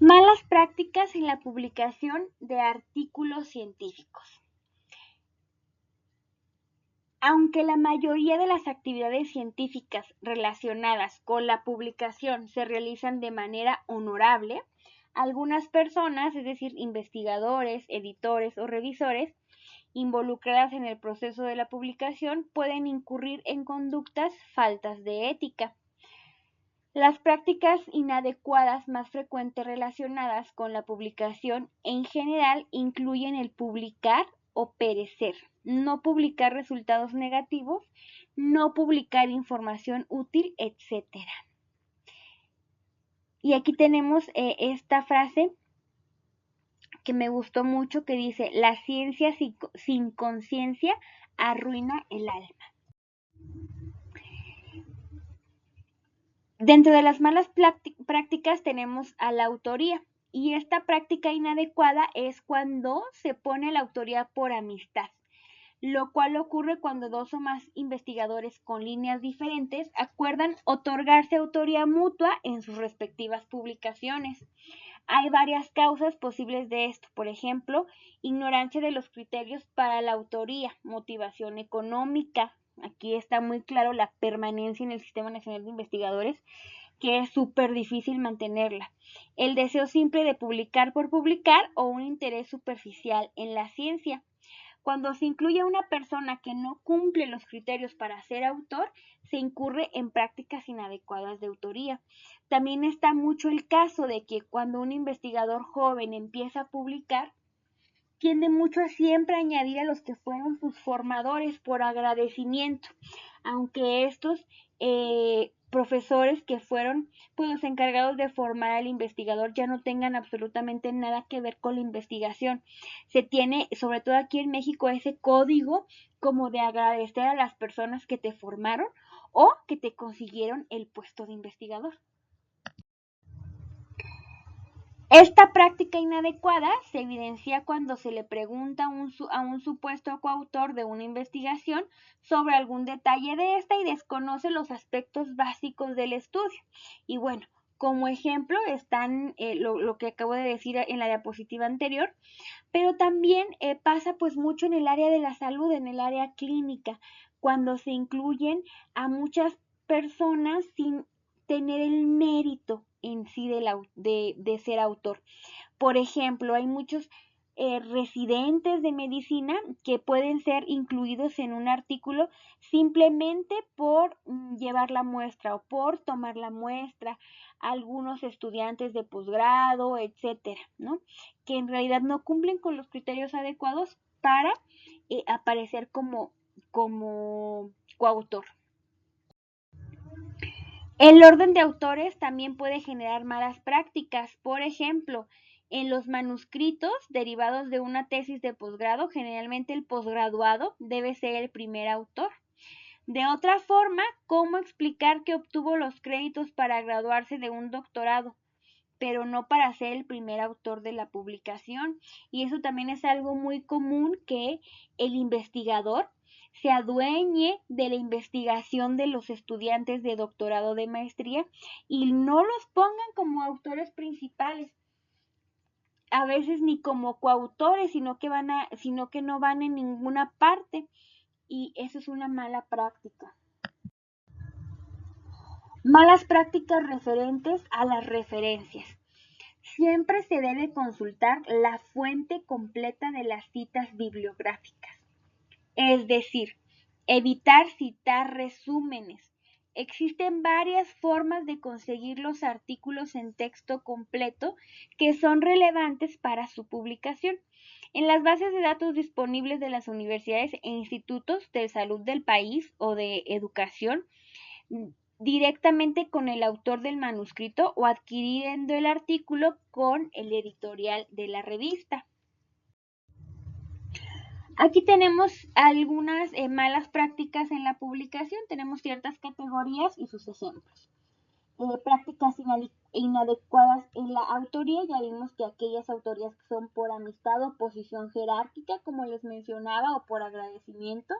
Malas prácticas en la publicación de artículos científicos. Aunque la mayoría de las actividades científicas relacionadas con la publicación se realizan de manera honorable, algunas personas, es decir, investigadores, editores o revisores, involucradas en el proceso de la publicación, pueden incurrir en conductas faltas de ética. Las prácticas inadecuadas más frecuentes relacionadas con la publicación en general incluyen el publicar o perecer, no publicar resultados negativos, no publicar información útil, etc. Y aquí tenemos esta frase que me gustó mucho que dice, la ciencia sin conciencia arruina el alma. Dentro de las malas prácticas tenemos a la autoría. Y esta práctica inadecuada es cuando se pone la autoría por amistad, lo cual ocurre cuando dos o más investigadores con líneas diferentes acuerdan otorgarse autoría mutua en sus respectivas publicaciones. Hay varias causas posibles de esto, por ejemplo, ignorancia de los criterios para la autoría, motivación económica. Aquí está muy claro la permanencia en el Sistema Nacional de Investigadores, que es súper difícil mantenerla. El deseo simple de publicar por publicar o un interés superficial en la ciencia. Cuando se incluye a una persona que no cumple los criterios para ser autor, se incurre en prácticas inadecuadas de autoría. También está mucho el caso de que cuando un investigador joven empieza a publicar, tiende mucho a siempre añadir a los que fueron sus formadores por agradecimiento, aunque estos profesores que fueron pues los encargados de formar al investigador ya no tengan absolutamente nada que ver con la investigación. Se tiene, sobre todo aquí en México, ese código como de agradecer a las personas que te formaron o que te consiguieron el puesto de investigador. Esta práctica inadecuada se evidencia cuando se le pregunta a un supuesto coautor de una investigación sobre algún detalle de esta y desconoce los aspectos básicos del estudio. Y bueno, como ejemplo están lo que acabo de decir en la diapositiva anterior, pero también pasa pues mucho en el área de la salud, en el área clínica, cuando se incluyen a muchas personas sin tener el mérito en sí de ser autor. Por ejemplo, hay muchos residentes de medicina que pueden ser incluidos en un artículo simplemente por llevar la muestra o por tomar la muestra, algunos estudiantes de posgrado, etcétera, ¿no? Que en realidad no cumplen con los criterios adecuados para aparecer como coautor. El orden de autores también puede generar malas prácticas. Por ejemplo, en los manuscritos derivados de una tesis de posgrado, generalmente el posgraduado debe ser el primer autor. De otra forma, ¿cómo explicar que obtuvo los créditos para graduarse de un doctorado, pero no para ser el primer autor de la publicación? Y eso también es algo muy común, que el investigador se adueñe de la investigación de los estudiantes de doctorado, de maestría, y no los pongan como autores principales, a veces ni como coautores, sino que no van en ninguna parte, y eso es una mala práctica. Malas prácticas referentes a las referencias. Siempre se debe consultar la fuente completa de las citas bibliográficas. Es decir, evitar citar resúmenes. Existen varias formas de conseguir los artículos en texto completo que son relevantes para su publicación. En las bases de datos disponibles de las universidades e institutos de salud del país o de educación, directamente con el autor del manuscrito o adquiriendo el artículo con el editorial de la revista. Aquí tenemos algunas malas prácticas en la publicación, tenemos ciertas categorías y sus ejemplos. Prácticas inadecuadas en la autoría, ya vimos que aquellas autorías que son por amistad o posición jerárquica, como les mencionaba, o por agradecimiento.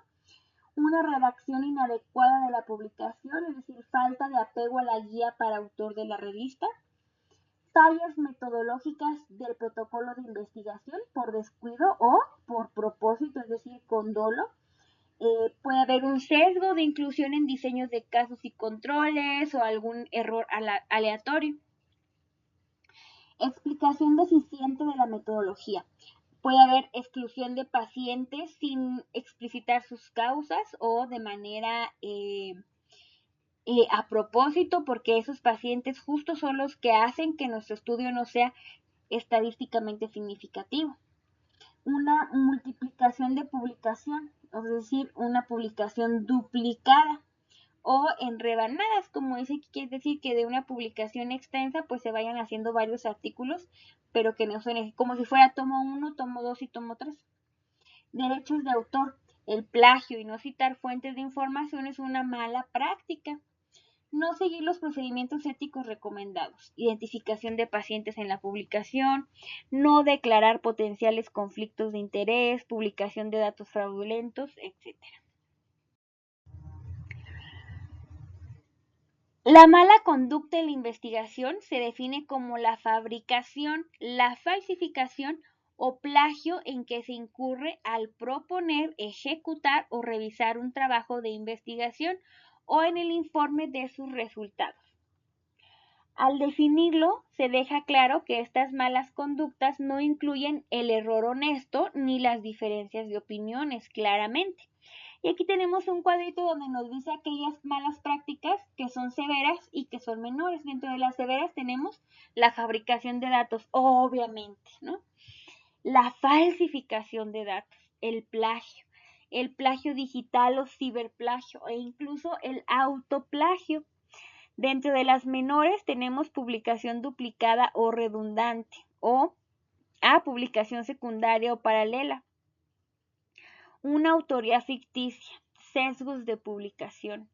Una redacción inadecuada de la publicación, es decir, falta de apego a la guía para autor de la revista. fallas metodológicas del protocolo de investigación por descuido o por propósito, es decir, con dolo. Puede haber un sesgo de inclusión en diseños de casos y controles o algún error aleatorio. Explicación deficiente de la metodología. Puede haber exclusión de pacientes sin explicitar sus causas o de manera a propósito, porque esos pacientes justo son los que hacen que nuestro estudio no sea estadísticamente significativo. Una multiplicación de publicación, es decir, una publicación duplicada o en rebanadas, como dice, quiere decir que de una publicación extensa pues se vayan haciendo varios artículos, pero que no son como si fuera tomo 1, tomo 2 y tomo 3. Derechos de autor. El plagio y no citar fuentes de información es una mala práctica. No seguir los procedimientos éticos recomendados. Identificación de pacientes en la publicación. No declarar potenciales conflictos de interés. Publicación de datos fraudulentos, etc. La mala conducta en la investigación se define como la fabricación, la falsificación o plagio en que se incurre al proponer, ejecutar o revisar un trabajo de investigación o en el informe de sus resultados. Al definirlo, se deja claro que estas malas conductas no incluyen el error honesto ni las diferencias de opiniones, claramente. Y aquí tenemos un cuadrito donde nos dice aquellas malas prácticas que son severas y que son menores. Dentro de las severas tenemos la fabricación de datos, obviamente, ¿no? La falsificación de datos, el plagio digital o ciberplagio e incluso el autoplagio. Dentro de las menores tenemos publicación duplicada o redundante o publicación secundaria o paralela. Una autoría ficticia, sesgos de publicación.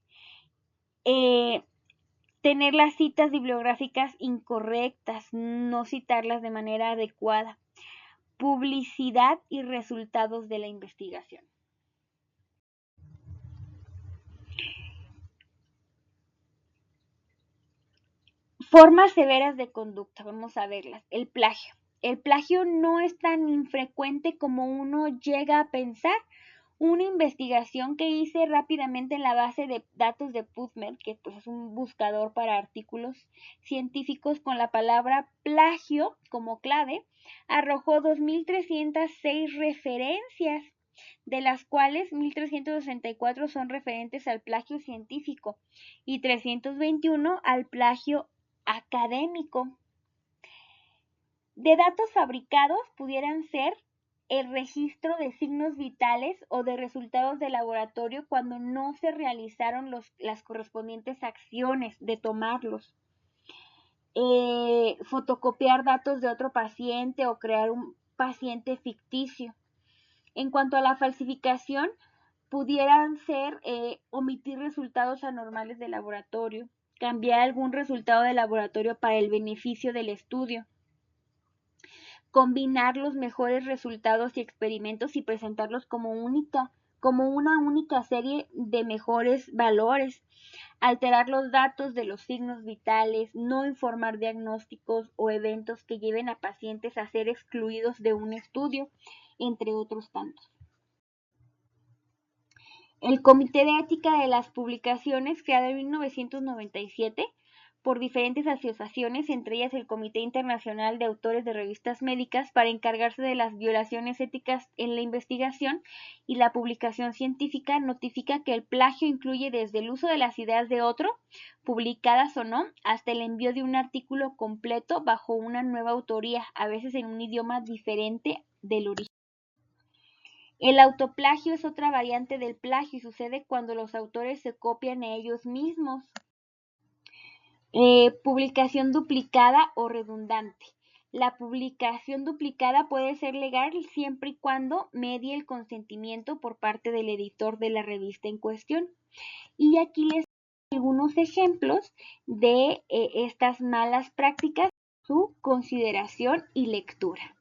Tener las citas bibliográficas incorrectas, no citarlas de manera adecuada. Publicidad y resultados de la investigación. Formas severas de conducta, vamos a verlas. El plagio. El plagio no es tan infrecuente como uno llega a pensar. Una investigación que hice rápidamente en la base de datos de PubMed, que pues es un buscador para artículos científicos con la palabra plagio como clave, arrojó 2.306 referencias, de las cuales 1.364 son referentes al plagio científico y 321 al plagio académico. De datos fabricados pudieran ser el registro de signos vitales o de resultados de laboratorio cuando no se realizaron las correspondientes acciones de tomarlos. Fotocopiar datos de otro paciente o crear un paciente ficticio. En cuanto a la falsificación, pudieran ser omitir resultados anormales de laboratorio, cambiar algún resultado de laboratorio para el beneficio del estudio, combinar los mejores resultados y experimentos y presentarlos como una única serie de mejores valores, alterar los datos de los signos vitales, no informar diagnósticos o eventos que lleven a pacientes a ser excluidos de un estudio, entre otros tantos. El Comité de Ética de las Publicaciones, creado en 1997 por diferentes asociaciones, entre ellas el Comité Internacional de Autores de Revistas Médicas, para encargarse de las violaciones éticas en la investigación y la publicación científica, notifica que el plagio incluye desde el uso de las ideas de otro, publicadas o no, hasta el envío de un artículo completo bajo una nueva autoría, a veces en un idioma diferente del original. El autoplagio es otra variante del plagio y sucede cuando los autores se copian a ellos mismos. Publicación duplicada o redundante. La publicación duplicada puede ser legal siempre y cuando medie el consentimiento por parte del editor de la revista en cuestión. Y aquí les doy algunos ejemplos de estas malas prácticas, su consideración y lectura.